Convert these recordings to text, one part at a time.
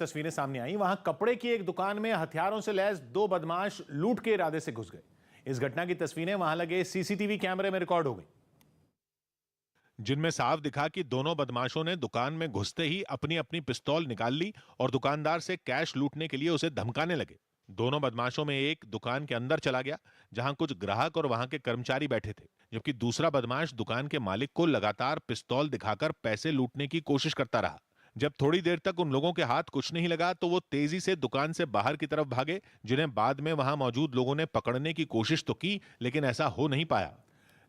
तस्वीरें सामने आई। वहां कपड़े की एक दुकान में हथियारों से लैस दो बदमाश लूट के इरादे से घुस गए। इस घटना की तस्वीरें वहां लगे सीसीटीवी कैमरे में रिकॉर्ड हो गई, जिनमें साफ दिखा कि दोनों बदमाशों ने दुकान में घुसते ही अपनी अपनी पिस्तौल निकाल ली और दुकानदार से कैश लूटने के लिए उसे धमकाने लगे। दोनों बदमाशों में एक दुकान के अंदर चला गया जहां कुछ ग्राहक और वहां के कर्मचारी बैठे थे, जबकि दूसरा बदमाश दुकान के मालिक को लगातार पिस्तौल दिखाकर पैसे लूटने की कोशिश करता रहा। जब थोड़ी देर तक उन लोगों के हाथ कुछ नहीं लगा तो वो तेजी से दुकान से बाहर की तरफ भागे, जिन्हें बाद में वहां मौजूद लोगों ने पकड़ने की कोशिश तो की, लेकिन ऐसा हो नहीं पाया।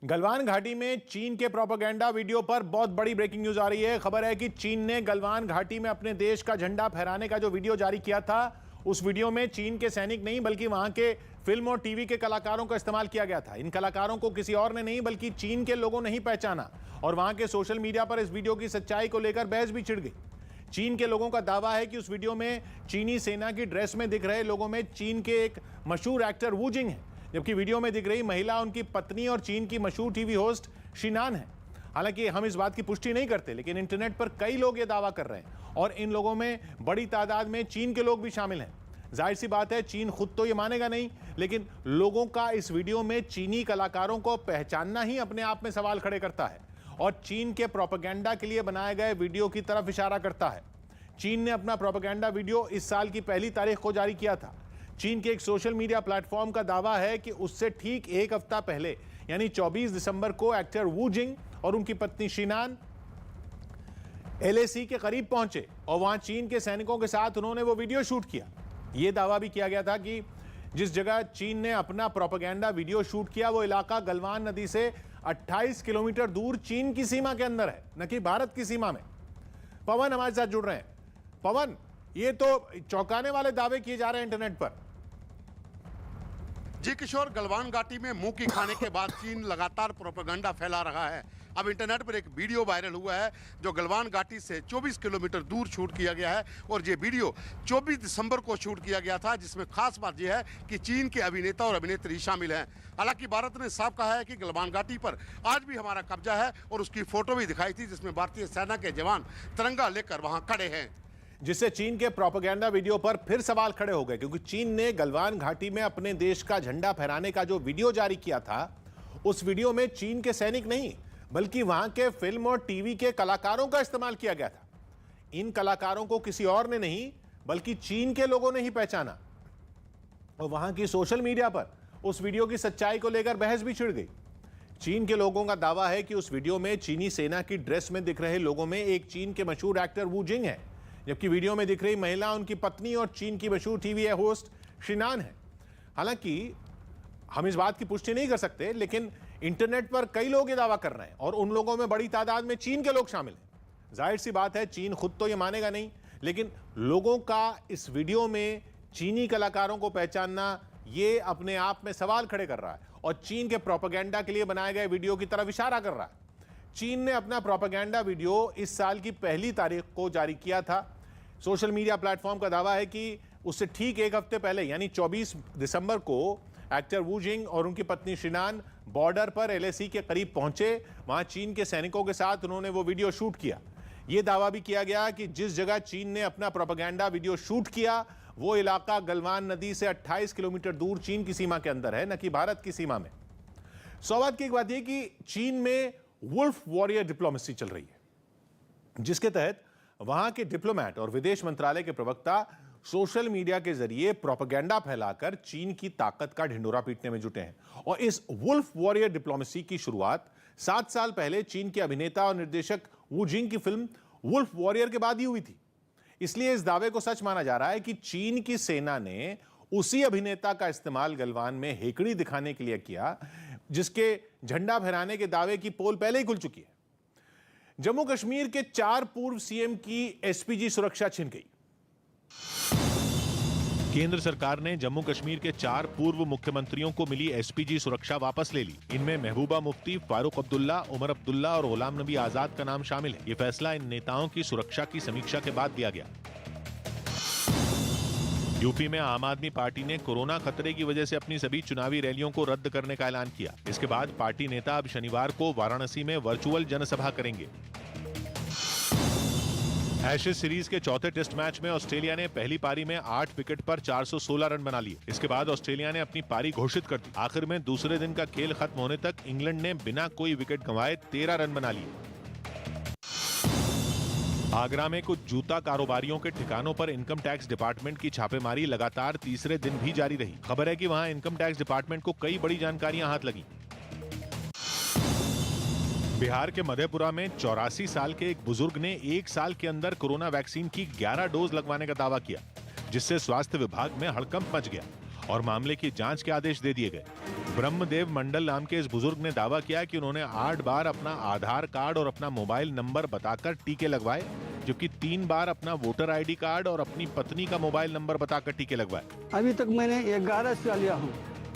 गलवान घाटी में चीन के प्रोपेगेंडा वीडियो पर बहुत बड़ी ब्रेकिंग न्यूज आ रही है। खबर है कि चीन ने गलवान घाटी में अपने देश का झंडा फहराने का जो वीडियो जारी किया था, उस वीडियो में चीन के सैनिक नहीं बल्कि वहां के फिल्म और टीवी के कलाकारों का इस्तेमाल किया गया था। इन कलाकारों को किसी और ने नहीं बल्कि चीन के लोगों ने ही पहचाना और वहां के सोशल मीडिया पर इस वीडियो की सच्चाई को लेकर बहस भी छिड़ गई। चीन के लोगों का दावा है कि उस वीडियो में चीनी सेना की ड्रेस में दिख रहे लोगों में चीन के एक मशहूर एक्टर वू जिंग है, जबकि वीडियो में दिख रही महिला उनकी पत्नी और चीन की मशहूर टीवी होस्ट शिनान है। हालांकि हम इस बात की पुष्टि नहीं करते, लेकिन इंटरनेट पर कई लोग ये दावा कर रहे हैं और इन लोगों में बड़ी तादाद में चीन के लोग भी शामिल हैं। जाहिर सी बात है, चीन खुद तो ये मानेगा नहीं, लेकिन लोगों का इस वीडियो में चीनी कलाकारों को पहचानना ही अपने आप में सवाल खड़े करता है और चीन के प्रोपेगेंडा के लिए बनाए गए वीडियो की तरफ इशारा करता है। चीन ने अपना प्रोपेगेंडा वीडियो इस साल की पहली तारीख को जारी किया था। चीन के एक सोशल मीडिया प्लेटफॉर्म का दावा है कि उससे ठीक एक हफ्ता पहले यानी 24 दिसंबर को एक्टर वू जिंग और उनकी पत्नी शिनान एलएसी के करीब पहुंचे और वहां चीन के सैनिकों के साथ उन्होंने वो वीडियो शूट किया। यह दावा भी किया गया था कि जिस जगह चीन ने अपना प्रोपेगेंडा वीडियो शूट किया वो इलाका गलवान नदी से 28 किलोमीटर दूर चीन की सीमा के अंदर है, न कि भारत की सीमा में। पवन हमारे साथ जुड़ रहे हैं। पवन, ये तो चौंकाने वाले दावे किए जा रहे हैं इंटरनेट पर। जी किशोर, गलवान घाटी में मुंह की खाने के बाद चीन लगातार प्रोपेगेंडा फैला रहा है। अब इंटरनेट पर एक वीडियो वायरल हुआ है जो गलवान घाटी से 24 किलोमीटर दूर शूट किया गया है और ये वीडियो 24 दिसंबर को शूट किया गया था, जिसमें खास बात यह है कि चीन के अभिनेता और अभिनेत्री शामिल हैं। हालांकि भारत ने साफ कहा है कि गलवान घाटी पर आज भी हमारा कब्जा है और उसकी फोटो भी दिखाई थी जिसमें भारतीय सेना के जवान तिरंगा लेकर वहां खड़े हैं, जिससे चीन के प्रोपेगेंडा वीडियो पर फिर सवाल खड़े हो गए, क्योंकि चीन ने गलवान घाटी में अपने देश का झंडा फहराने का जो वीडियो जारी किया था, उस वीडियो में चीन के सैनिक नहीं बल्कि वहां के फिल्म और टीवी के कलाकारों का इस्तेमाल किया गया था। इन कलाकारों को किसी और ने नहीं बल्कि चीन के लोगों ने ही पहचाना और वहां की सोशल मीडिया पर उस वीडियो की सच्चाई को लेकर बहस भी छिड़ गई। चीन के लोगों का दावा है कि उस वीडियो में चीनी सेना की ड्रेस में दिख रहे लोगों में एक चीन के मशहूर एक्टर वू जिंग है, जबकि वीडियो में दिख रही महिला उनकी पत्नी और चीन की मशहूर टीवी होस्ट शिनान है। हालांकि हम इस बात की पुष्टि नहीं कर सकते, लेकिन इंटरनेट पर कई लोग ये दावा कर रहे हैं और उन लोगों में बड़ी तादाद में चीन के लोग शामिल हैं। जाहिर सी बात है, चीन खुद तो ये मानेगा नहीं, लेकिन लोगों का इस वीडियो में चीनी कलाकारों को पहचानना ये अपने आप में सवाल खड़े कर रहा है और चीन के प्रोपेगेंडा के लिए बनाए गए वीडियो की तरफ इशारा कर रहा है। चीन ने अपना प्रोपेगेंडा वीडियो इस साल की पहली तारीख को जारी किया था। सोशल मीडिया प्लेटफॉर्म का दावा है कि उससे ठीक एक हफ्ते पहले यानी 24 दिसंबर को एक्टर वू जिंग और उनकी पत्नी शिनान बॉर्डर पर एलएसी के करीब पहुंचे। वहां चीन के सैनिकों के साथ उन्होंने वो वीडियो शूट किया। यह दावा भी किया गया कि जिस जगह चीन ने अपना प्रोपेगेंडा वीडियो शूट किया वो इलाका गलवान नदी से 28 किलोमीटर दूर चीन की सीमा के अंदर है, न कि भारत की सीमा में। सौभाग्य की एक बात यह कि चीन में वुल्फ वॉरियर डिप्लोमेसी चल रही है, जिसके तहत वहां के डिप्लोमेट और विदेश मंत्रालय के प्रवक्ता सोशल मीडिया के जरिए प्रोपेगेंडा फैलाकर चीन की ताकत का ढिंडोरा पीटने में जुटे हैं। और इस वुल्फ वॉरियर डिप्लोमेसी की शुरुआत 7 साल पहले चीन के अभिनेता और निर्देशक वू जिंग की फिल्म वुल्फ वॉरियर के बाद ही हुई थी। इसलिए इस दावे को सच माना जा रहा है कि चीन की सेना ने उसी अभिनेता का इस्तेमाल गलवान में हेकड़ी दिखाने के लिए किया, जिसके झंडा फहराने के दावे की पोल पहले ही खुल चुकी है। जम्मू कश्मीर के 4 पूर्व सीएम की एसपीजी सुरक्षा छिन गई। केंद्र सरकार ने जम्मू कश्मीर के 4 पूर्व मुख्यमंत्रियों को मिली एसपीजी सुरक्षा वापस ले ली। इनमें महबूबा मुफ्ती, फारूक अब्दुल्ला, उमर अब्दुल्ला और गुलाम नबी आजाद का नाम शामिल है। ये फैसला इन नेताओं की सुरक्षा की समीक्षा के बाद दिया गया। यूपी में आम आदमी पार्टी ने कोरोना खतरे की वजह से अपनी सभी चुनावी रैलियों को रद्द करने का ऐलान किया। इसके बाद पार्टी नेता अब शनिवार को वाराणसी में वर्चुअल जनसभा करेंगे। एशेज सीरीज के चौथे टेस्ट मैच में ऑस्ट्रेलिया ने पहली पारी में 8 विकेट पर 416 रन बना लिए। इसके बाद ऑस्ट्रेलिया ने अपनी पारी घोषित कर दी। आखिर में दूसरे दिन का खेल खत्म होने तक इंग्लैंड ने बिना कोई विकेट गंवाए 13 रन बना लिए। आगरा में कुछ जूता कारोबारियों के ठिकानों पर इनकम टैक्स डिपार्टमेंट की छापेमारी लगातार तीसरे दिन भी जारी रही। खबर है कि वहां इनकम टैक्स डिपार्टमेंट को कई बड़ी जानकारियां हाथ लगी। बिहार के मधेपुरा में 84 साल के एक बुजुर्ग ने 1 साल के अंदर कोरोना वैक्सीन की 11 डोज लगवाने का दावा किया, जिससे स्वास्थ्य विभाग में हड़कंप मच गया और मामले की जांच के आदेश दे दिए गए। ब्रह्मदेव मंडल नाम के इस बुजुर्ग ने दावा किया कि उन्होंने 8 बार अपना आधार कार्ड और अपना मोबाइल नंबर बताकर टीके लगवाए, जबकि 3 बार अपना वोटर आईडी कार्ड और अपनी पत्नी का मोबाइल नंबर बताकर टीके लगवाए। अभी तक मैंने 11 से लिया हूँ।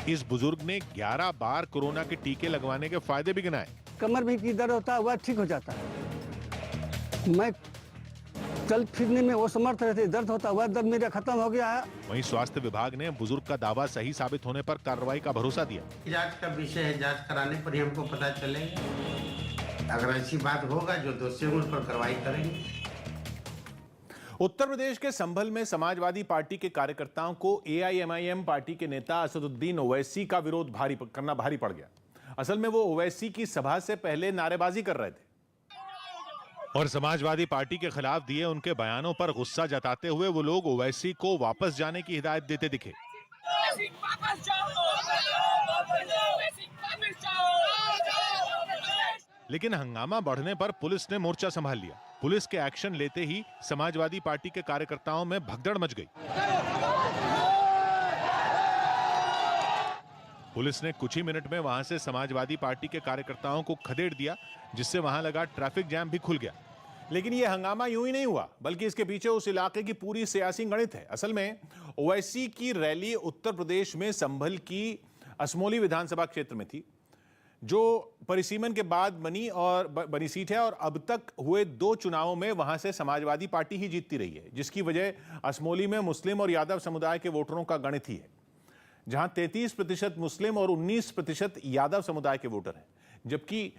इस बुजुर्ग ने 11 बार कोरोना के टीके लगवाने के फायदे भी गिनाए। कमर में की दर्द होता है वह ठीक हो जाता है। मैं चल फिरने में वो समर्थ रहते, दर्द होता है वह दर्द मेरा खत्म हो गया है। वहीं स्वास्थ्य विभाग ने बुजुर्ग का दावा सही साबित होने पर कार्रवाई का भरोसा दिया। जांच का विषय है, जांच कराने पर ही हमको पता चलेगा। अगर ऐसी बात होगा जो दोषी उन पर कार्रवाई करेंगे। उत्तर प्रदेश के संभल में समाजवादी पार्टी के कार्यकर्ताओं को एआईएमआईएम पार्टी के नेता असदुद्दीन ओवैसी का विरोध करना भारी पड़ गया। असल में वो ओवैसी की सभा से पहले नारेबाजी कर रहे थे और समाजवादी पार्टी के खिलाफ दिए उनके बयानों पर गुस्सा जताते हुए वो लोग ओवैसी को वापस जाने की हिदायत देते दिखे। लेकिन हंगामा बढ़ने पर पुलिस ने मोर्चा संभाल लिया। पुलिस के एक्शन लेते ही समाजवादी पार्टी के कार्यकर्ताओं में भगदड़ मच गई। पुलिस ने कुछ ही मिनट में वहां से समाजवादी पार्टी के कार्यकर्ताओं को खदेड़ दिया, जिससे वहां लगा ट्रैफिक जैम भी खुल गया। लेकिन यह हंगामा यूं ही नहीं हुआ, बल्कि इसके पीछे उस इलाके की पूरी सियासी गणित है। असल में ओवैसी की रैली उत्तर प्रदेश में संभल की असमोली विधानसभा क्षेत्र में थी, जो परिसीमन के बाद बनी सीट है और अब तक हुए 2 चुनावों में वहां से समाजवादी पार्टी ही जीतती रही है, जिसकी वजह असमोली में मुस्लिम और यादव समुदाय के वोटरों का गणित ही है, जहां 33% मुस्लिम और 19% यादव समुदाय के वोटर हैं। जबकि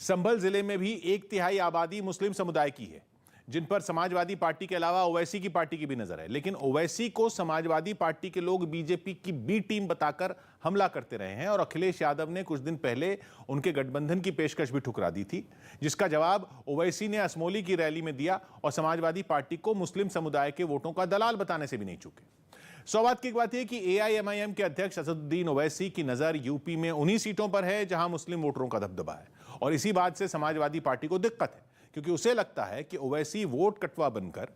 संभल जिले में भी 1/3 आबादी मुस्लिम समुदाय की है, जिन पर समाजवादी पार्टी के अलावा ओवैसी की पार्टी की भी नजर है। लेकिन ओवैसी को समाजवादी पार्टी के लोग बीजेपी की बी टीम बताकर हमला करते रहे हैं और अखिलेश यादव ने कुछ दिन पहले उनके गठबंधन की पेशकश भी ठुकरा दी थी, जिसका जवाब ओवैसी ने असमोली की रैली में दिया और समाजवादी पार्टी को मुस्लिम समुदाय के वोटों का दलाल बताने से भी नहीं चूके। सौभाग्य की बात यह कि एआईएमआईएम के अध्यक्ष असदुद्दीन ओवैसी की नजर यूपी में उन्हीं सीटों पर है जहां मुस्लिम वोटरों का दबदबा है, और इसी बात से समाजवादी पार्टी को दिक्कत है, क्योंकि उसे लगता है कि ओवैसी वोट कटवा बनकर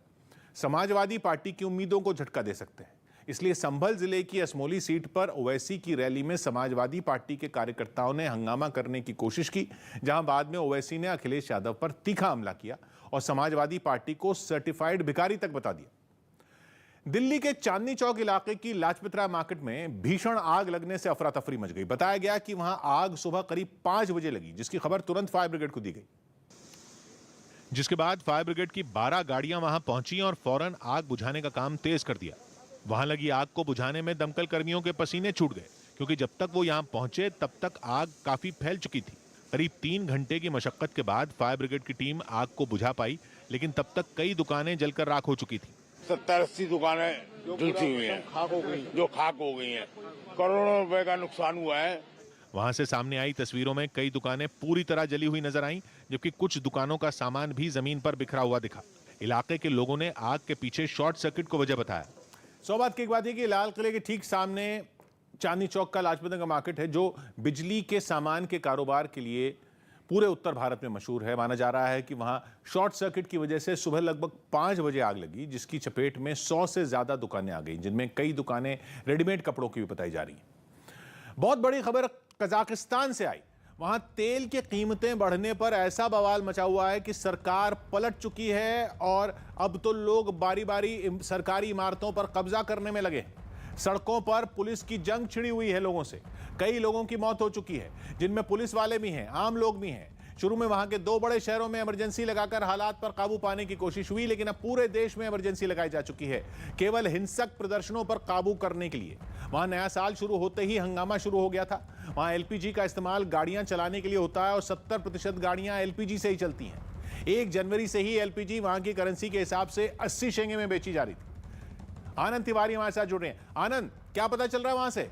समाजवादी पार्टी की उम्मीदों को झटका दे सकते हैं। इसलिए संभल जिले की असमोली सीट पर ओवैसी की रैली में समाजवादी पार्टी के कार्यकर्ताओं ने हंगामा करने की कोशिश की, जहां बाद में ओवैसी ने अखिलेश यादव पर तीखा हमला किया और समाजवादी पार्टी को सर्टिफाइड भिखारी तक बता दिया। दिल्ली के चांदनी चौक इलाके की लाजपत राय मार्केट में भीषण आग लगने से अफरा तफरी मच गई। बताया गया कि वहां आग सुबह करीब 5 बजे लगी, जिसकी खबर तुरंत फायर ब्रिगेड को दी गई, जिसके बाद फायर ब्रिगेड की 12 गाड़ियां वहां पहुंची और फौरन आग बुझाने का काम तेज कर दिया। वहां लगी आग को बुझाने में दमकल कर्मियों के पसीने छूट गए, क्योंकि जब तक वो यहां पहुंचे तब तक आग काफी फैल चुकी थी। करीब 3 घंटे की मशक्कत के बाद फायर ब्रिगेड की टीम आग को बुझा पाई, लेकिन तब तक कई दुकानें जलकर राख हो चुकी थी। 70-80 दुकानें जलती हुई हैं, जो खाक हो गई हैं। करोड़ों रुपए का नुकसान हुआ है। वहां से सामने आई तस्वीरों में कई दुकानें पूरी तरह जली हुई नजर आईं, जबकि कुछ दुकानों का सामान भी जमीन पर बिखरा हुआ दिखा। इलाके के लोगों ने आग के पीछे शॉर्ट सर्किट को वजह बताया। सौभाग्य की बात है कि लाल किले के ठीक सामने चांदनी चौक का लाजपत नगर मार्केट है, जो बिजली के सामान के कारोबार के लिए पूरे उत्तर भारत में मशहूर है। माना जा रहा है कि वहां शॉर्ट सर्किट की वजह से सुबह लगभग 5 बजे आग लगी, जिसकी चपेट में 100 से ज्यादा दुकानें आ गई, जिनमें कई दुकानें रेडीमेड कपड़ों की भी बताई जा रही हैं। बहुत बड़ी खबर कजाकिस्तान से आई। वहां तेल की कीमतें बढ़ने पर ऐसा बवाल मचा हुआ है कि सरकार पलट चुकी है और अब तो लोग बारी बारी सरकारी इमारतों पर कब्जा करने में लगे। सड़कों पर पुलिस की जंग छिड़ी हुई है लोगों से। कई लोगों की मौत हो चुकी है, जिनमें पुलिस वाले भी हैं, आम लोग भी हैं। शुरू में वहां के 2 बड़े शहरों में इमरजेंसी लगाकर हालात पर काबू पाने की कोशिश हुई, लेकिन अब पूरे देश में इमरजेंसी लगाई जा चुकी है, केवल हिंसक प्रदर्शनों पर काबू करने के लिए। वहां नया साल शुरू होते ही हंगामा शुरू हो गया था। वहां एलपीजी का इस्तेमाल गाड़ियां चलाने के लिए होता है और 70% गाड़ियां एलपीजी से ही चलती हैं। 1 जनवरी से ही एलपीजी वहां की करेंसी के हिसाब से 80 शेंगे में बेची जा रही थी। आनंद तिवारी हमारे साथ जुड़ रहे हैं। आनंद, क्या पता चल रहा है वहां से?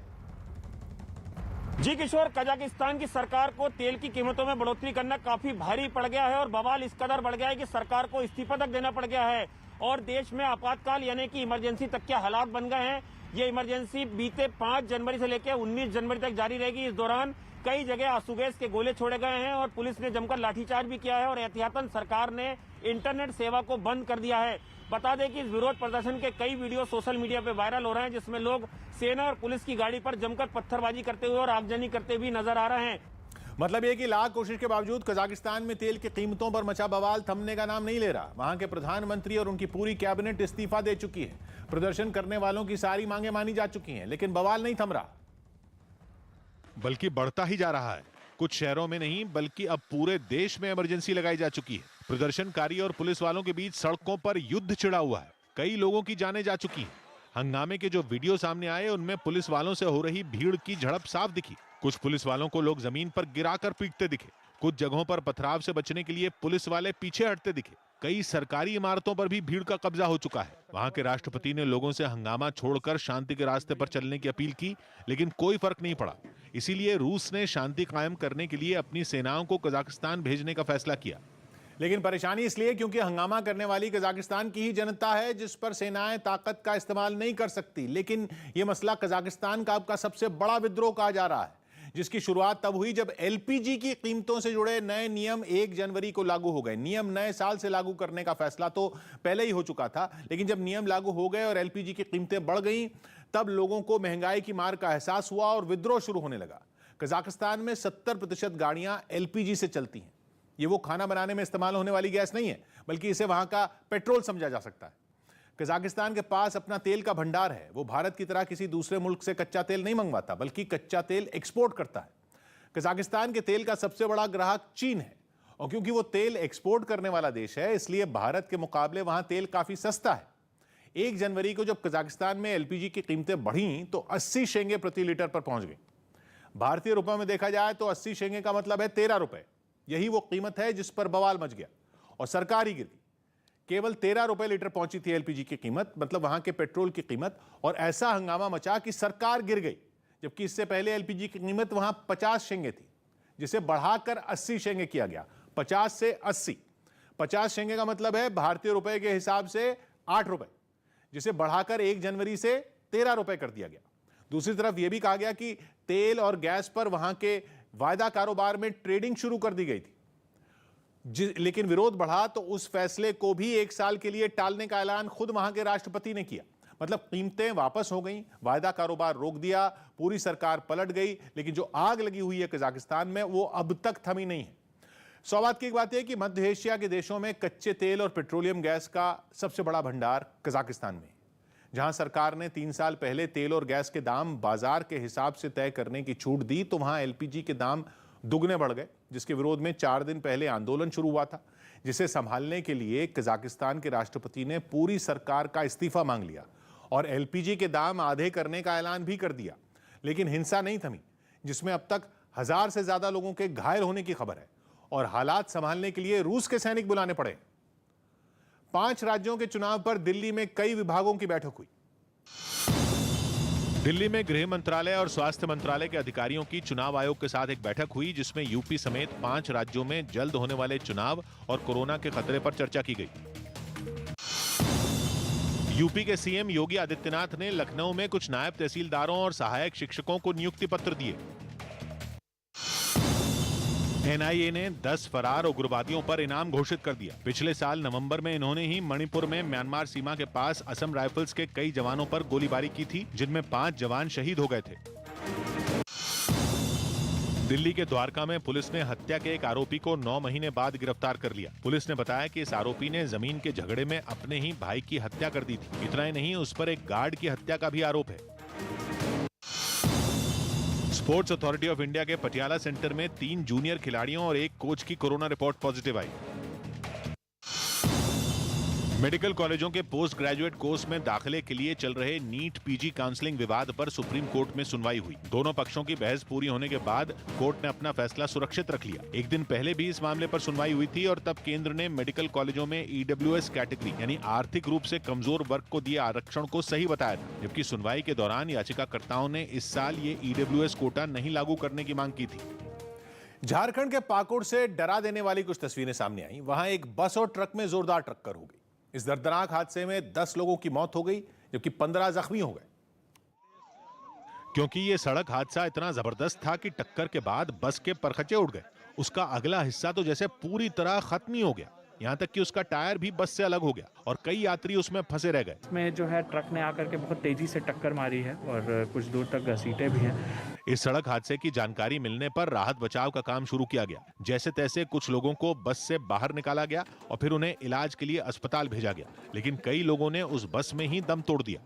जी किशोर, कजाकिस्तान की सरकार को तेल की कीमतों में बढ़ोतरी करना काफी भारी पड़ गया है और बवाल इस कदर बढ़ गया है कि सरकार को इस्तीफा तक देना पड़ गया है और देश में आपातकाल यानी कि इमरजेंसी तक के हालात बन गए हैं। ये इमरजेंसी बीते 5 जनवरी से लेकर 19 जनवरी तक जारी रहेगी। इस दौरान कई जगह आंसू गैस के गोले छोड़े गए हैं और पुलिस ने जमकर लाठीचार्ज भी किया है और एहतियातन सरकार ने इंटरनेट सेवा को बंद कर दिया है। बता दें कि इस विरोध प्रदर्शन के कई वीडियो सोशल मीडिया पे वायरल हो रहे हैं जिसमें लोग सेना और पुलिस की गाड़ी पर जमकर पत्थरबाजी करते हुए और आगजनी करते हुए नजर आ रहे हैं। मतलब ये कि लाख कोशिश के बावजूद कजाकिस्तान में तेल की कीमतों पर मचा बवाल थमने का नाम नहीं ले रहा। वहां के प्रधानमंत्री और उनकी पूरी कैबिनेट इस्तीफा दे चुकी है। प्रदर्शन करने वालों की सारी मांगे मानी जा चुकी हैं, लेकिन बवाल नहीं थम रहा, बल्कि बढ़ता ही जा रहा है। कुछ शहरों में नहीं बल्कि अब पूरे देश में इमरजेंसी लगाई जा चुकी है। प्रदर्शनकारी और पुलिस वालों के बीच सड़कों पर युद्ध छिड़ा हुआ है। कई लोगों की जानें जा चुकी हैं। हंगामे के जो वीडियो सामने आए उनमें पुलिस वालों से हो रही भीड़ की झड़प साफ दिखी। कुछ पुलिस वालों को लोग जमीन पर गिराकर पीटते दिखे। कुछ जगहों पर पथराव से बचने के लिए पुलिस वाले पीछे हटते दिखे। कई सरकारी इमारतों पर भी भीड़ का कब्जा हो चुका है। वहां के राष्ट्रपति ने लोगों से हंगामा छोड़कर शांति के रास्ते पर चलने की अपील की, लेकिन कोई फर्क नहीं पड़ा। इसीलिए रूस ने शांति कायम करने के लिए अपनी सेनाओं को कजाकिस्तान भेजने का फैसला किया। लेकिन परेशानी इसलिए क्योंकि हंगामा करने वाली कजाकिस्तान की ही जनता है, जिस पर सेनाएं ताकत का इस्तेमाल नहीं कर सकती। लेकिन यह मसला कजाकिस्तान का अब का सबसे बड़ा विद्रोह कहा जा रहा है, जिसकी शुरुआत तब हुई जब एलपीजी की कीमतों से जुड़े नए नियम 1 जनवरी को लागू हो गए। नियम नए साल से लागू करने का फैसला तो पहले ही हो चुका था, लेकिन जब नियम लागू हो गए और एलपीजी की कीमतें बढ़ गईं, तब लोगों को महंगाई की मार का एहसास हुआ और विद्रोह शुरू होने लगा। कजाकिस्तान में 70% गाड़ियां एलपीजी से चलती हैं। ये वो खाना बनाने में इस्तेमाल होने वाली गैस नहीं है, बल्कि इसे वहां का पेट्रोल समझा जा सकता है। कजाकिस्तान के पास अपना तेल का भंडार है। वो भारत की तरह किसी दूसरे मुल्क से कच्चा तेल नहीं मंगवाता, बल्कि कच्चा तेल एक्सपोर्ट करता है। कजाकिस्तान के तेल का सबसे बड़ा ग्राहक चीन है और क्योंकि वो तेल एक्सपोर्ट करने वाला देश है, इसलिए भारत के मुकाबले वहां तेल काफी सस्ता है। 1 जनवरी को जब कजाकिस्तान में एलपीजी की कीमतें बढ़ी तो 80 शेंगे प्रति लीटर पर पहुंच गई। भारतीय रुपयों में देखा जाए तो 80 शेंगे का मतलब है 13 रुपए। यही वो कीमत है जिस पर बवाल मच गया और सरकार ही गिर गई। केवल 13 रुपए लीटर पहुंची थी एलपीजी की कीमत, मतलब वहां के पेट्रोल की कीमत, और ऐसा हंगामा मचा कि सरकार गिर गई। जबकि इससे पहले एलपीजी की कीमत वहां 50 शेंगे थी, जिसे बढ़ाकर 80 शेंगे किया गया। 50 से 80। 50 शेंगे का मतलब है भारतीय रुपए के हिसाब से 8 रुपए, जिसे बढ़ाकर 1 जनवरी से 13 रुपए कर दिया गया। दूसरी तरफ यह भी कहा गया कि तेल और गैस पर वहां के वायदा कारोबार में ट्रेडिंग शुरू कर दी गई थी। लेकिन विरोध बढ़ा तो उस फैसले को भी 1 साल के लिए टालने का ऐलान खुद वहां के राष्ट्रपति ने किया। मतलब कीमतें वापस हो गईं, वायदा कारोबार रोक दिया, पूरी सरकार पलट गई, लेकिन जो आग लगी हुई है कजाकिस्तान में वो अब तक थमी नहीं है। सौभाग्य की एक बात यह कि मध्य एशिया के देशों में कच्चे तेल और पेट्रोलियम गैस का सबसे बड़ा भंडार कजाकिस्तान में, जहां सरकार ने 3 साल पहले तेल और गैस के दाम बाजार के हिसाब से तय करने की छूट दी, तो वहां एलपीजी के दाम दुगने बढ़ गए, जिसके विरोध में 4 दिन पहले आंदोलन शुरू हुआ था, जिसे संभालने के लिए कजाकिस्तान के राष्ट्रपति ने पूरी सरकार का इस्तीफा मांग लिया और एलपीजी के दाम आधे करने का ऐलान भी कर दिया। लेकिन हिंसा नहीं थमी, जिसमें अब तक 1000 से ज्यादा लोगों के घायल होने की खबर है और हालात संभालने के लिए रूस के सैनिक बुलाने पड़े। 5 राज्यों के चुनाव पर दिल्ली में कई विभागों की बैठक हुई। दिल्ली में गृह मंत्रालय और स्वास्थ्य मंत्रालय के अधिकारियों की चुनाव आयोग के साथ एक बैठक हुई, जिसमें यूपी समेत 5 राज्यों में जल्द होने वाले चुनाव और कोरोना के खतरे पर चर्चा की गई। यूपी के सीएम योगी आदित्यनाथ ने लखनऊ में कुछ नायब तहसीलदारों और सहायक शिक्षकों को नियुक्ति पत्र दिए। एनआईए ने 10 फरार उग्रवादियों पर इनाम घोषित कर दिया। पिछले साल नवंबर में इन्होंने ही मणिपुर में म्यांमार सीमा के पास असम राइफल्स के कई जवानों पर गोलीबारी की थी, जिनमें 5 जवान शहीद हो गए थे। दिल्ली के द्वारका में पुलिस ने हत्या के एक आरोपी को 9 महीने बाद गिरफ्तार कर लिया। पुलिस ने बताया कि इस आरोपी ने जमीन के झगड़े में अपने ही भाई की हत्या कर दी थी। इतना ही नहीं, उस पर एक गार्ड की हत्या का भी आरोप है। स्पोर्ट्स अथॉरिटी ऑफ इंडिया के पटियाला सेंटर में 3 जूनियर खिलाड़ियों और 1 कोच की कोरोना रिपोर्ट पॉजिटिव आई। मेडिकल कॉलेजों के पोस्ट ग्रेजुएट कोर्स में दाखिले के लिए चल रहे नीट पीजी काउंसलिंग विवाद पर सुप्रीम कोर्ट में सुनवाई हुई। दोनों पक्षों की बहस पूरी होने के बाद कोर्ट ने अपना फैसला सुरक्षित रख लिया। एक दिन पहले भी इस मामले पर सुनवाई हुई थी और तब केंद्र ने मेडिकल कॉलेजों में ईडब्ल्यूएस कैटेगरी यानी आर्थिक रूप से कमजोर वर्ग को दिए आरक्षण को सही बताया था, जबकि सुनवाई के दौरान याचिकाकर्ताओं ने इस साल ये ईडब्ल्यूएस कोटा नहीं लागू करने की मांग की थी। झारखंड के पाकुड़ से डरा देने वाली कुछ तस्वीरें सामने आई। वहां एक बस और ट्रक में जोरदार टक्कर हो गई। इस दर्दनाक हादसे में 10 लोगों की मौत हो गई जबकि 15 जख्मी हो गए। क्योंकि ये सड़क हादसा इतना जबरदस्त था कि टक्कर के बाद बस के परखचे उड़ गए। उसका अगला हिस्सा तो जैसे पूरी तरह खत्म ही हो गया, यहाँ तक कि उसका टायर भी बस से अलग हो गया और कई यात्री उसमें फंसे रह गए। इसमें जो है ट्रक ने आकर के बहुत तेजी से टक्कर मारी है और कुछ दूर तक घसीटे भी हैं। इस सड़क हादसे की जानकारी मिलने पर राहत बचाव का काम शुरू किया गया। जैसे तैसे कुछ लोगों को बस से बाहर निकाला गया और फिर उन्हें इलाज के लिए अस्पताल भेजा गया, लेकिन कई लोगों ने उस बस में ही दम तोड़ दिया।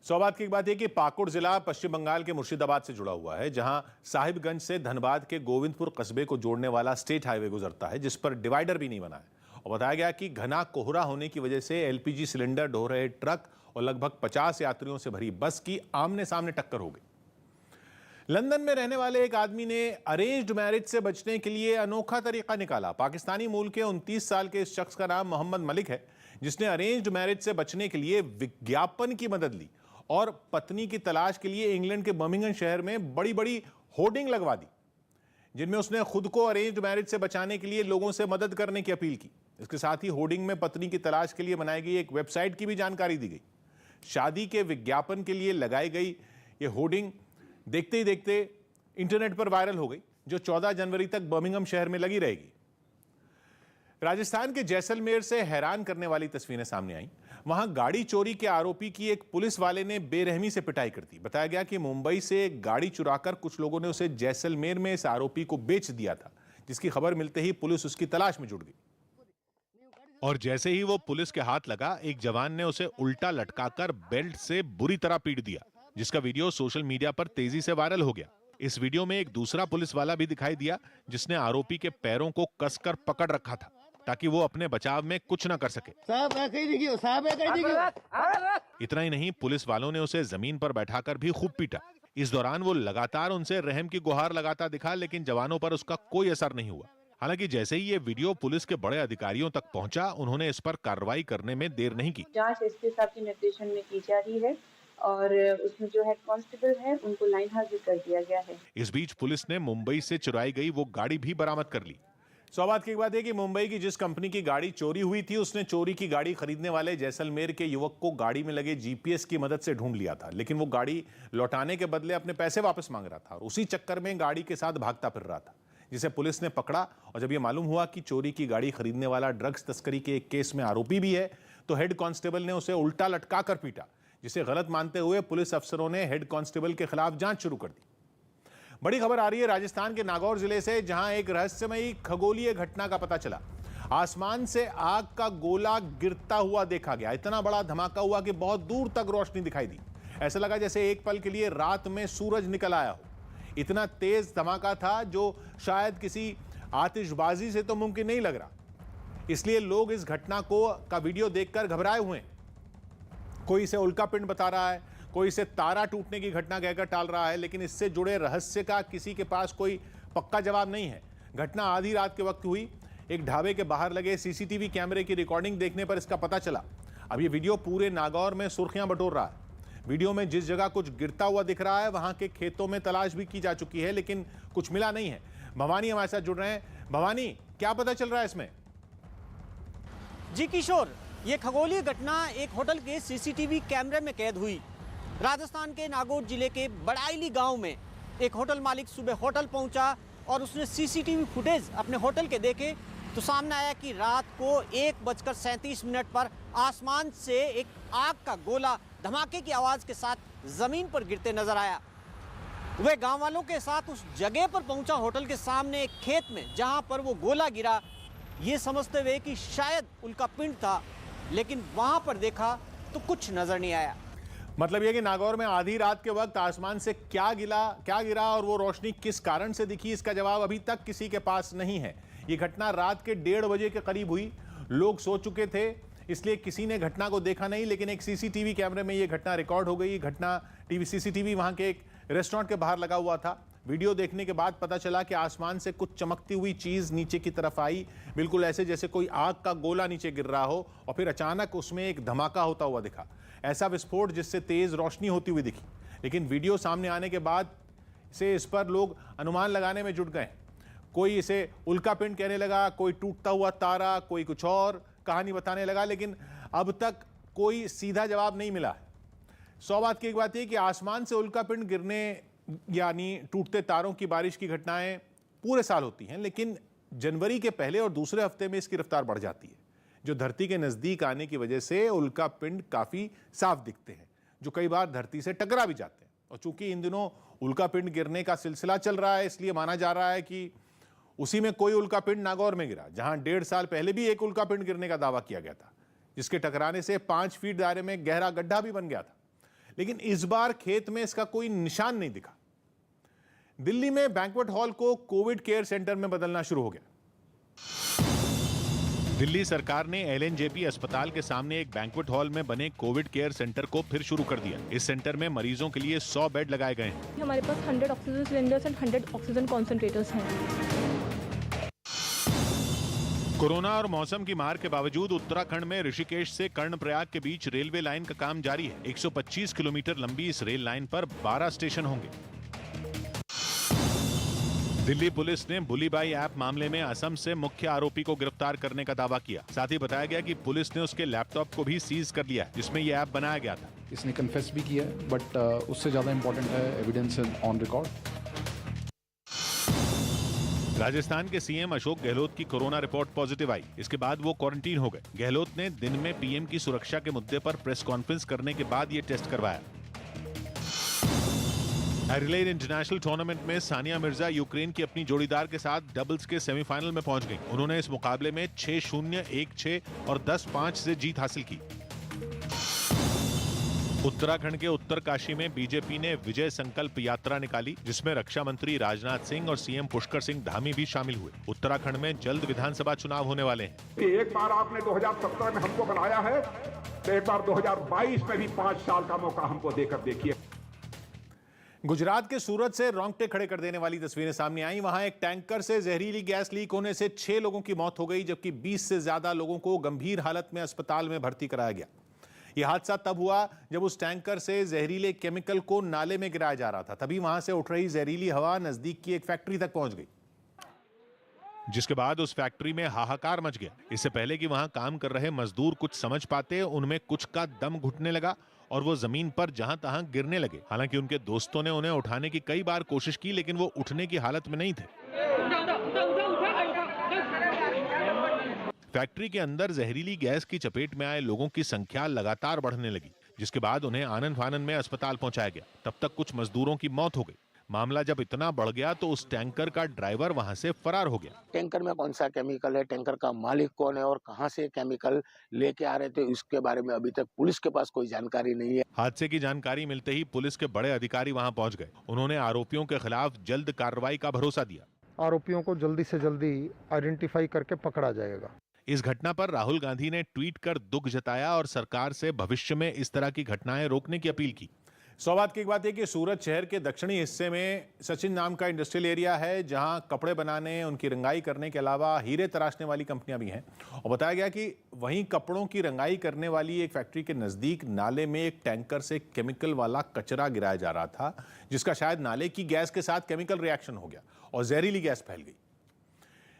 सौभाग्य की बात यह कि पाकुड़ जिला पश्चिम बंगाल के मुर्शिदाबाद से जुड़ा हुआ है, जहां साहिबगंज से धनबाद के गोविंदपुर कस्बे को जोड़ने वाला स्टेट हाईवे गुजरता है, जिस पर डिवाइडर भी नहीं बना है। और बताया गया कि घना कोहरा होने की वजह से एलपीजी सिलेंडर ढो रहे ट्रक और लगभग 50 यात्रियों से भरी बस की आमने सामने टक्कर हो गई। लंदन में रहने वाले एक आदमी ने अरेंज्ड मैरिज से बचने के लिए अनोखा तरीका निकाला। पाकिस्तानी मूल के 29 साल के इस शख्स का नाम मोहम्मद मलिक है, जिसने अरेंज्ड मैरिज से बचने के लिए विज्ञापन की मदद ली और पत्नी की तलाश के लिए इंग्लैंड के बर्मिंघम शहर में बड़ी बड़ी होर्डिंग लगवा दी, जिनमें उसने खुद को अरेंज्ड मैरिज से बचाने के लिए लोगों से मदद करने की अपील की। इसके साथ ही होर्डिंग में पत्नी की तलाश के लिए बनाई गई एक वेबसाइट की भी जानकारी दी गई। शादी के विज्ञापन के लिए लगाई गई ये होर्डिंग देखते ही देखते इंटरनेट पर वायरल हो गई, जो 14 जनवरी तक बर्मिंघम शहर में लगी रहेगी। राजस्थान के जैसलमेर से हैरान करने वाली तस्वीरें सामने आई। वहां गाड़ी चोरी के आरोपी की एक पुलिस वाले ने बेरहमी से पिटाई कर दी। बताया गया कि मुंबई से एक गाड़ी चुराकर कुछ लोगों ने उसे जैसलमेर में इस आरोपी को बेच दिया था, जिसकी खबर मिलते ही पुलिस उसकी तलाश में जुट गई। और जैसे ही वो पुलिस के हाथ लगा, एक जवान ने उसे उल्टा लटकाकर बेल्ट से बुरी तरह पीट दिया, जिसका वीडियो सोशल मीडिया पर तेजी से वायरल हो गया। इस वीडियो में एक दूसरा पुलिस वाला भी दिखाई दिया, जिसने आरोपी के पैरों को कसकर पकड़ रखा था ताकि वो अपने बचाव में कुछ न कर सके। इतना ही नहीं, पुलिस वालों ने उसे जमीन पर बैठाकर भी खूब पीटा। इस दौरान वो लगातार उनसे रहम की गुहार लगाता दिखा, लेकिन जवानों पर उसका कोई असर नहीं हुआ। हालांकि जैसे ही ये वीडियो पुलिस के बड़े अधिकारियों तक पहुंचा, उन्होंने इस पर कार्रवाई करने में देर नहीं की। जांच एसपी साहब के निर्देशन में की जा रही है और उसमें जो हेड कांस्टेबल है उनको लाइन हाजिर कर दिया गया है। इस बीच पुलिस ने मुंबई से चुराई गई वो गाड़ी भी बरामद कर ली। सौभाग्य की बात है कि मुंबई की जिस कंपनी की गाड़ी चोरी हुई थी, उसने चोरी की गाड़ी खरीदने वाले जैसलमेर के युवक को गाड़ी में लगे जीपीएस की मदद से ढूंढ लिया था, लेकिन वो गाड़ी लौटाने के बदले अपने पैसे वापस मांग रहा था और उसी चक्कर में गाड़ी के साथ भागता फिर रहा था, जिसे पुलिस ने पकड़ा। और जब यह मालूम हुआ कि चोरी की गाड़ी खरीदने वाला ड्रग्स तस्करी के एक केस में आरोपी भी है, तो हेड कांस्टेबल ने उसे उल्टा लटका कर पीटा, जिसे गलत मानते हुए पुलिस अफसरों ने हेड कांस्टेबल के खिलाफ जांच शुरू कर दी। बड़ी खबर आ रही है राजस्थान के नागौर जिले से, जहां एक रहस्यमयी खगोलीय घटना का पता चला। आसमान से आग का गोला गिरता हुआ देखा गया। इतना बड़ा धमाका हुआ कि बहुत दूर तक रोशनी दिखाई दी। ऐसा लगा जैसे एक पल के लिए रात में सूरज निकल आया हो। इतना तेज धमाका था जो शायद किसी आतिशबाजी से तो मुमकिन नहीं लग रहा। इसलिए लोग इस घटना का वीडियो देखकर घबराए हुए हैं। कोई इसे उल्का पिंड बता रहा है, कोई इसे तारा टूटने की घटना कहकर टाल रहा है, लेकिन इससे जुड़े रहस्य का किसी के पास कोई पक्का जवाब नहीं है। घटना आधी रात के वक्त हुई। एक ढाबे के बाहर लगे सीसीटीवी कैमरे की रिकॉर्डिंग देखने पर इसका पता चला। अब ये वीडियो पूरे नागौर में सुर्खियां बटोर रहा है। वीडियो में जिस जगह कुछ गिरता हुआ दिख रहा है, वहां के खेतों में तलाश भी की जा चुकी है, लेकिन कुछ मिला नहीं है। भवानी हमारे साथ जुड़ रहे हैं। भवानी, क्या पता चल रहा है इसमें? जी किशोर, ये खगोलीय घटना एक होटल के सीसीटीवी कैमरे में कैद हुई। राजस्थान के नागौर जिले के बड़ाइली गांव में एक होटल मालिक सुबह होटल पहुंचा और उसने सीसीटीवी फुटेज अपने होटल के देखे तो सामने आया कि रात को 1:37 पर आसमान से एक आग का गोला धमाके की आवाज के साथ जमीन पर गिरते नजर आया। वह गांव वालों के साथ उस जगह पर पहुंचा, होटल के सामने एक खेत में, जहां पर वो गोला गिरा, ये समझते हुए कि शायद उल्का पिंड था, लेकिन वहां पर देखा तो कुछ नजर नहीं आया। मतलब यह कि नागौर में आधी रात के वक्त आसमान से क्या गिरा और वो रोशनी किस कारण से दिखी, इसका जवाब अभी तक किसी के पास नहीं है। ये घटना रात के 1:30 बजे के करीब हुई। लोग सो चुके थे, इसलिए किसी ने घटना को देखा नहीं, लेकिन एक सीसीटीवी कैमरे में यह घटना रिकॉर्ड हो गई। घटना सीसीटीवी वहां के एक रेस्टोरेंट के बाहर लगा हुआ था। वीडियो देखने के बाद पता चला कि आसमान से कुछ चमकती हुई चीज नीचे की तरफ आई, बिल्कुल ऐसे जैसे कोई आग का गोला नीचे गिर रहा हो, और फिर अचानक उसमें एक धमाका होता हुआ दिखा। ऐसा विस्फोट जिससे तेज रोशनी होती हुई दिखी। लेकिन वीडियो सामने आने के बाद इस पर लोग अनुमान लगाने में जुट गए। कोई इसे उल्कापिंड कहने लगा, कोई टूटता हुआ तारा, कोई कुछ और कहानी बताने लगा, लेकिन अब तक कोई सीधा जवाब नहीं मिला। 100 बात की एक बात है कि आसमान से उल्कापिंड गिरने यानी टूटते तारों की बारिश की घटनाएं पूरे साल होती हैं, लेकिन जनवरी के पहले और दूसरे हफ्ते में इसकी रफ्तार बढ़ जाती है, जो धरती के नजदीक आने की वजह से उल्कापिंड काफी साफ दिखते हैं, जो कई बार धरती से टकरा भी जाते हैं। और चूंकि इन दिनों उल्कापिंड गिरने का सिलसिला चल रहा है, इसलिए माना जा रहा है कि उसी में कोई उल्कापिंड नागौर में गिरा, जहां 1.5 साल पहले भी एक उल्कापिंड गिरने का दावा किया गया था, जिसके टकराने से 5 फीट दायरे में गहरा गड्ढा भी बन गया था। लेकिन इस बार खेत में इसका कोई निशान नहीं दिखा। दिल्ली में बैंक्वेट हॉल को कोविड केयर सेंटर में बदलना शुरू हो गया। दिल्ली सरकार ने एलएनजेपी अस्पताल के सामने एक बैंक्वेट हॉल में बने कोविड केयर सेंटर को फिर शुरू कर दिया। इस सेंटर में मरीजों के लिए 100 बेड लगाए गए हैं। हमारे पास 100 oxygen cylinders and 100 oxygen concentrators हैं। कोरोना और मौसम की मार के बावजूद उत्तराखंड में ऋषिकेश से कर्णप्रयाग के बीच रेलवे लाइन का काम जारी है। 125 किलोमीटर लंबी इस रेल लाइन पर 12 स्टेशन होंगे। दिल्ली पुलिस ने बुलीबाई ऐप मामले में असम से मुख्य आरोपी को गिरफ्तार करने का दावा किया। साथ ही बताया गया कि पुलिस ने उसके लैपटॉप को भी सीज कर लिया है, जिसमें यह ऐप बनाया गया था। इसने कन्फेस भी किया है, बट उससे ज्यादा इंपॉर्टेंट है एविडेंस ऑन रिकॉर्ड। राजस्थान के सीएम अशोक गहलोत की कोरोना रिपोर्ट पॉजिटिव आई। इसके बाद वो क्वारंटीन हो गए। गहलोत ने दिन में पीएम की सुरक्षा के मुद्दे पर प्रेस कॉन्फ्रेंस करने के बाद ये टेस्ट करवाया। एडिलेड इंटरनेशनल टूर्नामेंट में सानिया मिर्जा यूक्रेन की अपनी जोड़ीदार के साथ डबल्स के सेमीफाइनल में पहुंच गईं। उन्होंने इस मुकाबले में 6-0, 1-6 और 10-5 से जीत हासिल की। उत्तराखंड के उत्तरकाशी में बीजेपी ने विजय संकल्प यात्रा निकाली, जिसमें रक्षा मंत्री राजनाथ सिंह और सीएम पुष्कर सिंह धामी भी शामिल हुए। उत्तराखंड में जल्द विधानसभा चुनाव होने वाले हैं। एक बार आपने 2017 में हमको बनाया है, तो एक बार 2022 में भी 5 साल का मौका हमको देकर देखिए। गुजरात के सूरत से रोंगटे खड़े कर देने वाली तस्वीरें सामने आई। वहां एक टैंकर से जहरीली गैस लीक होने से 6 लोगों की मौत हो गई, जबकि 20 से ज्यादा लोगों को गंभीर हालत में अस्पताल में भर्ती कराया गया। यह हादसा तब हुआ जब उस टैंकर से जहरीले केमिकल को नाले में गिराया जा रहा था। तभी वहां से उठ रही जहरीली हवा नजदीक की एक फैक्ट्री तक पहुंच गई, जिसके बाद उस फैक्ट्री में हाहाकार मच गया। इससे पहले कि वहां काम कर रहे मजदूर कुछ समझ पाते, उनमें कुछ का दम घुटने लगा और वो जमीन पर जहां तहां गिरने लगे। हालांकि उनके दोस्तों ने उन्हें उठाने की कई बार कोशिश की, लेकिन वो उठने की हालत में नहीं थे। फैक्ट्री के अंदर जहरीली गैस की चपेट में आए लोगों की संख्या लगातार बढ़ने लगी, जिसके बाद उन्हें आनन फानन में अस्पताल पहुंचाया गया। तब तक कुछ मजदूरों की मौत हो गई। मामला जब इतना बढ़ गया तो उस टैंकर का ड्राइवर वहां से फरार हो गया। टैंकर में कौन सा केमिकल है, टैंकर का मालिक कौन है और कहां से केमिकल लेके आ रहे थे, इसके बारे में अभी तक पुलिस के पास कोई जानकारी नहीं है। हादसे की जानकारी मिलते ही पुलिस के बड़े अधिकारी वहां पहुंच गए। उन्होंने आरोपियों के खिलाफ जल्द कार्रवाई का भरोसा दिया। आरोपियों को जल्दी से जल्दी आइडेंटिफाई करके पकड़ा जाएगा। इस घटना पर राहुल गांधी ने ट्वीट कर दुख जताया और सरकार से भविष्य में इस तरह की घटनाएं रोकने की अपील की। 100 बात की एक बात है कि सूरत शहर के दक्षिणी हिस्से में सचिन नाम का इंडस्ट्रियल एरिया है, जहां कपड़े बनाने, उनकी रंगाई करने के अलावा हीरे तराशने वाली कंपनियां भी हैं। और बताया गया कि वहीं कपड़ों की रंगाई करने वाली एक फैक्ट्री के नजदीक नाले में एक टैंकर से केमिकल वाला कचरा गिराया जा रहा था, जिसका शायद नाले की गैस के साथ केमिकल रिएक्शन हो गया और जहरीली गैस फैल गई।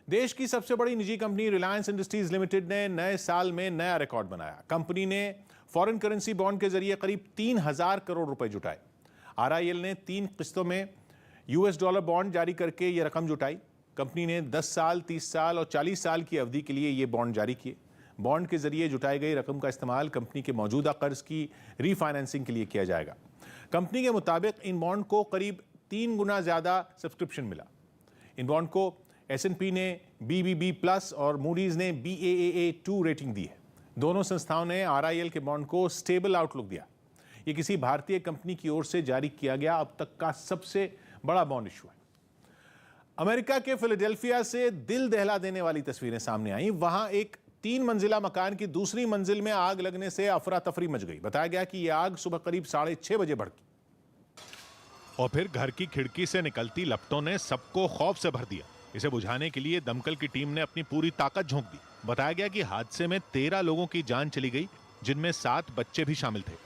देश की सबसे बड़ी निजी कंपनी रिलायंस इंडस्ट्रीज लिमिटेड ने नए साल में नया रिकॉर्ड बनाया। कंपनी ने फॉरेन करेंसी बॉन्ड के जरिए करीब 3000 करोड़ रुपए जुटाए। आरआईएल ने 3 किस्तों में $डॉलर बॉन्ड जारी करके यह रकम जुटाई। कंपनी ने 10 साल, 30 साल और 40 साल की अवधि के लिए ये बॉन्ड जारी किए। बॉन्ड के जरिए जुटाई गई रकम का इस्तेमाल कंपनी के मौजूदा कर्ज की रीफाइनेंसिंग के लिए किया जाएगा। कंपनी के मुताबिक इन बॉन्ड को करीब 3 गुना ज्यादा सब्सक्रिप्शन मिला। इन बॉन्ड को S&P ने BBB+ और मूडीज ने Baa2 रेटिंग दी है। दोनों संस्थाओं ने आरआईएल के बॉन्ड को स्टेबल आउटलुक दिया। यह किसी भारतीय कंपनी की ओर से जारी किया गया अब तक का सबसे बड़ा बॉन्ड इशू है। अमेरिका के फिलाडेल्फिया से दिल दहला देने वाली तस्वीरें सामने आई। वहां एक 3 मंजिला मकान की दूसरी मंजिल में आग लगने से अफरा तफरी मच गई। बताया गया कि यह आग सुबह करीब 6:30 बजे भड़की और फिर घर की खिड़की से निकलती लपटों ने सबको खौफ से भर दिया। इसे बुझाने के लिए दमकल की टीम ने अपनी पूरी ताकत झोंक दी। बताया गया कि हादसे में 13 लोगों की जान चली गई, जिनमें 7 बच्चे भी शामिल थे।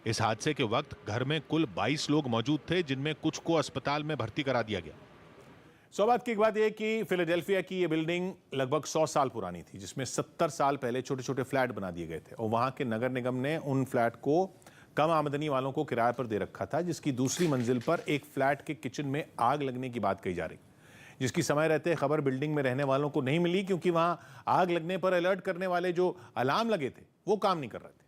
इस हादसे के वक्त घर में कुल 22 लोग मौजूद थे, जिनमें कुछ को अस्पताल में भर्ती करा दिया गया। सौभाग्य की एक बात यह कि फिलाडेल्फिया की यह बिल्डिंग लगभग 100 साल पुरानी थी, जिसमें 70 साल पहले छोटे छोटे फ्लैट बना दिए गए थे और वहां के नगर निगम ने उन फ्लैट को कम आमदनी वालों को किराए पर दे रखा था, जिसकी दूसरी मंजिल पर एक फ्लैट के किचन में आग लगने की बात कही जा रही, जिसकी समय रहते खबर बिल्डिंग में रहने वालों को नहीं मिली, क्योंकि वहां आग लगने पर अलर्ट करने वाले जो अलार्म लगे थे वो काम नहीं कर रहे थे।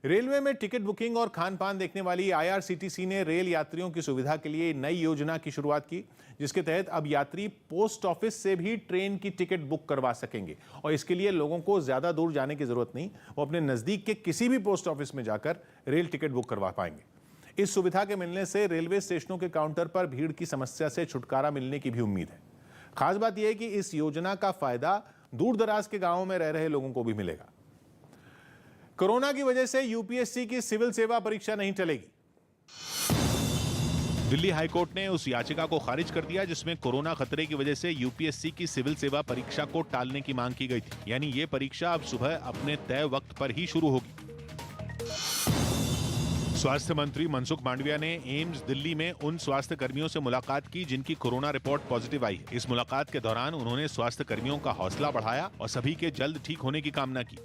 रेलवे में टिकट बुकिंग और खान पान देखने वाली IRCTC ने रेल यात्रियों की सुविधा के लिए नई योजना की शुरुआत की, जिसके तहत अब यात्री पोस्ट ऑफिस से भी ट्रेन की टिकट बुक करवा सकेंगे और इसके लिए लोगों को ज्यादा दूर जाने की जरूरत नहीं, वो अपने नजदीक के किसी भी पोस्ट ऑफिस में जाकर रेल टिकट बुक करवा पाएंगे। इस सुविधा के मिलने से रेलवे स्टेशनों के काउंटर पर भीड़ की समस्या से छुटकारा मिलने की भी उम्मीद है। खास बात यह है कि इस योजना का फायदा दूर दराज के गांवों में रह रहे लोगों को भी मिलेगा। कोरोना की वजह से यूपीएससी की सिविल सेवा परीक्षा नहीं चलेगी। दिल्ली हाईकोर्ट ने उस याचिका को खारिज कर दिया जिसमें कोरोना खतरे की वजह से यूपीएससी की सिविल सेवा परीक्षा को टालने की मांग की गई थी। यानी ये परीक्षा अब सुबह अपने तय वक्त पर ही शुरू होगी। स्वास्थ्य मंत्री मनसुख मांडविया ने एम्स दिल्ली में उन स्वास्थ्य कर्मियों से मुलाकात की जिनकी कोरोना रिपोर्ट पॉजिटिव आई है। इस मुलाकात के दौरान उन्होंने स्वास्थ्य कर्मियों का हौसला बढ़ाया और सभी के जल्द ठीक होने की कामना की।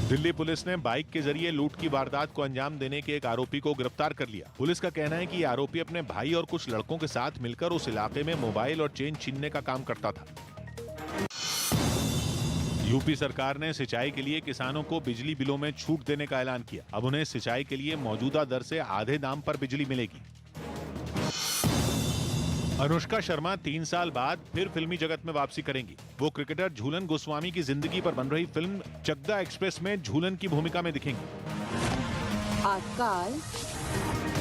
दिल्ली पुलिस ने बाइक के जरिए लूट की वारदात को अंजाम देने के एक आरोपी को गिरफ्तार कर लिया। पुलिस का कहना है कि ये आरोपी अपने भाई और कुछ लड़कों के साथ मिलकर उस इलाके में मोबाइल और चेन छीनने का काम करता था। यूपी सरकार ने सिंचाई के लिए किसानों को बिजली बिलों में छूट देने का ऐलान किया। अब उन्हें सिंचाई के लिए मौजूदा दर से आधे दाम पर बिजली मिलेगी। अनुष्का शर्मा 3 साल बाद फिर फिल्मी जगत में वापसी करेंगी। वो क्रिकेटर झूलन गोस्वामी की जिंदगी पर बन रही फिल्म चकदा एक्सप्रेस में झूलन की भूमिका में दिखेंगी। आजकल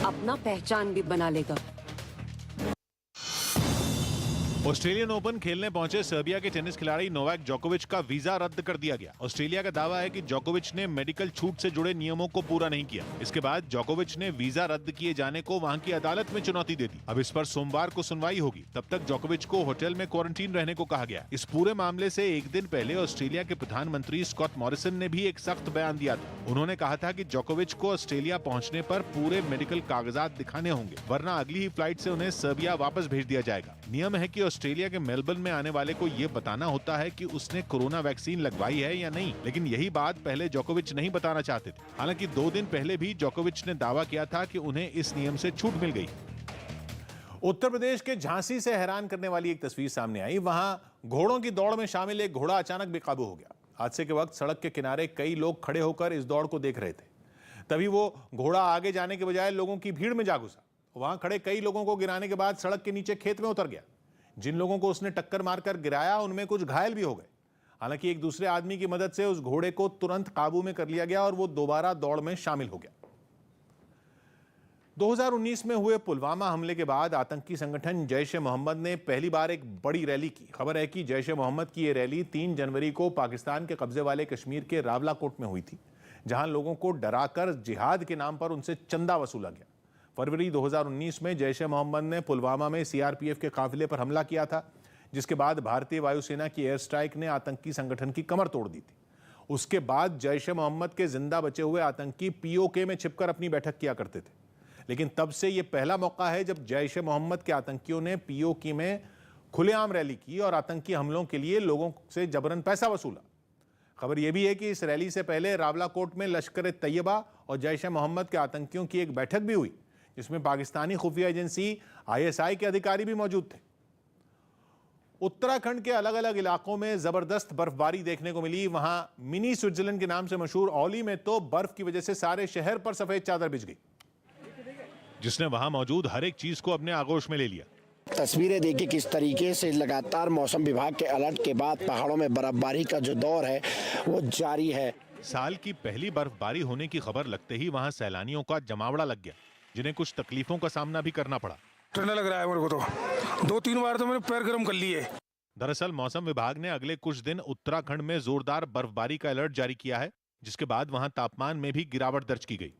अपना पहचान भी बना लेगा। ऑस्ट्रेलियन ओपन खेलने पहुंचे सर्बिया के टेनिस खिलाड़ी नोवाक जोकोविच का वीजा रद्द कर दिया गया। ऑस्ट्रेलिया का दावा है कि जोकोविच ने मेडिकल छूट से जुड़े नियमों को पूरा नहीं किया। इसके बाद जोकोविच ने वीजा रद्द किए जाने को वहां की अदालत में चुनौती दे दी। अब इस पर सोमवार को सुनवाई होगी। तब तक जोकोविच को होटल में क्वारंटीन रहने को कहा गया। इस पूरे मामले से एक दिन पहले ऑस्ट्रेलिया के प्रधानमंत्री स्कॉट मॉरिसन ने भी एक सख्त बयान दिया था। उन्होंने कहा था कि जोकोविच को ऑस्ट्रेलिया पहुंचने पर पूरे मेडिकल कागजात दिखाने होंगे, वरना अगली ही फ्लाइट से उन्हें सर्बिया वापस भेज दिया जाएगा। नियम है कि ऑस्ट्रेलिया के मेलबर्न में आने वाले को यह बताना होता है कि उसने कोरोना वैक्सीन लगवाई है या नहीं, लेकिन यही बात पहले जोकोविच नहीं बताना चाहते थे। हालांकि 2 दिन पहले भी जोकोविच ने दावा किया था कि उन्हें इस नियम से छूट मिल गई। उत्तर प्रदेश के झांसी से हैरान करने वाली एक तस्वीर सामने आई। वहां घोड़ों की दौड़ में शामिल एक घोड़ा अचानक बेकाबू हो गया। हादसे के वक्त सड़क के किनारे कई लोग खड़े होकर इस दौड़ को देख रहे थे। तभी वो घोड़ा आगे जाने के बजाय लोगों की भीड़ में जा घुसा। वहां खड़े कई लोगों को गिराने के बाद सड़क के नीचे खेत में उतर गया। जिन लोगों को उसने टक्कर मारकर गिराया उनमें कुछ घायल भी हो गए। हालांकि एक दूसरे आदमी की मदद से उस घोड़े को तुरंत काबू में कर लिया गया और वो दोबारा दौड़ में शामिल हो गया। 2019 में हुए पुलवामा हमले के बाद आतंकी संगठन जैश ए मोहम्मद ने पहली बार एक बड़ी रैली की। खबर है कि जैश ए मोहम्मद की यह रैली 3 जनवरी को पाकिस्तान के कब्जे वाले कश्मीर के रावलाकोट में हुई थी, जहां लोगों को डराकर जिहाद के नाम पर उनसे चंदा वसूला गया। फरवरी 2019 में जैश ए मोहम्मद ने पुलवामा में सीआरपीएफ के काफिले पर हमला किया था, जिसके बाद भारतीय वायुसेना की एयर स्ट्राइक ने आतंकी संगठन की कमर तोड़ दी थी। उसके बाद जैश ए मोहम्मद के जिंदा बचे हुए आतंकी पीओके में छिपकर अपनी बैठक किया करते थे, लेकिन तब से यह पहला मौका है जब जैश ए मोहम्मद के आतंकियों ने पीओके में खुलेआम रैली की और आतंकी हमलों के लिए लोगों से जबरन पैसा वसूला। खबर यह भी है कि इस रैली से पहले रावलाकोट में लश्कर ए तैयबा और जैश ए मोहम्मद के आतंकियों की एक बैठक भी हुई, जिसमें पाकिस्तानी खुफिया एजेंसी ISI के अधिकारी भी मौजूद थे। उत्तराखंड के अलग अलग इलाकों में जबरदस्त बर्फबारी देखने को मिली। वहां मिनी स्विट्जरलैंड के नाम से मशहूर औली में तो बर्फ की वजह से सारे शहर पर सफेद चादर बिछ गई, जिसने वहां मौजूद हर एक चीज को अपने आगोश में ले लिया। तस्वीरें देखिए किस तरीके से लगातार मौसम विभाग के अलर्ट के बाद पहाड़ों में बर्फबारी का जो दौर है वो जारी है। साल की पहली बर्फबारी होने की खबर लगते ही वहां सैलानियों का जमावड़ा लग गया, जिन्हें कुछ तकलीफों का सामना भी करना पड़ा। ठंडा लग रहा है मेरे को तो 2-3 बार तो मैंने पैर गर्म कर लिए। दरअसल मौसम विभाग ने अगले कुछ दिन उत्तराखंड में जोरदार बर्फबारी का अलर्ट जारी किया है, जिसके बाद वहां तापमान में भी गिरावट दर्ज की गई।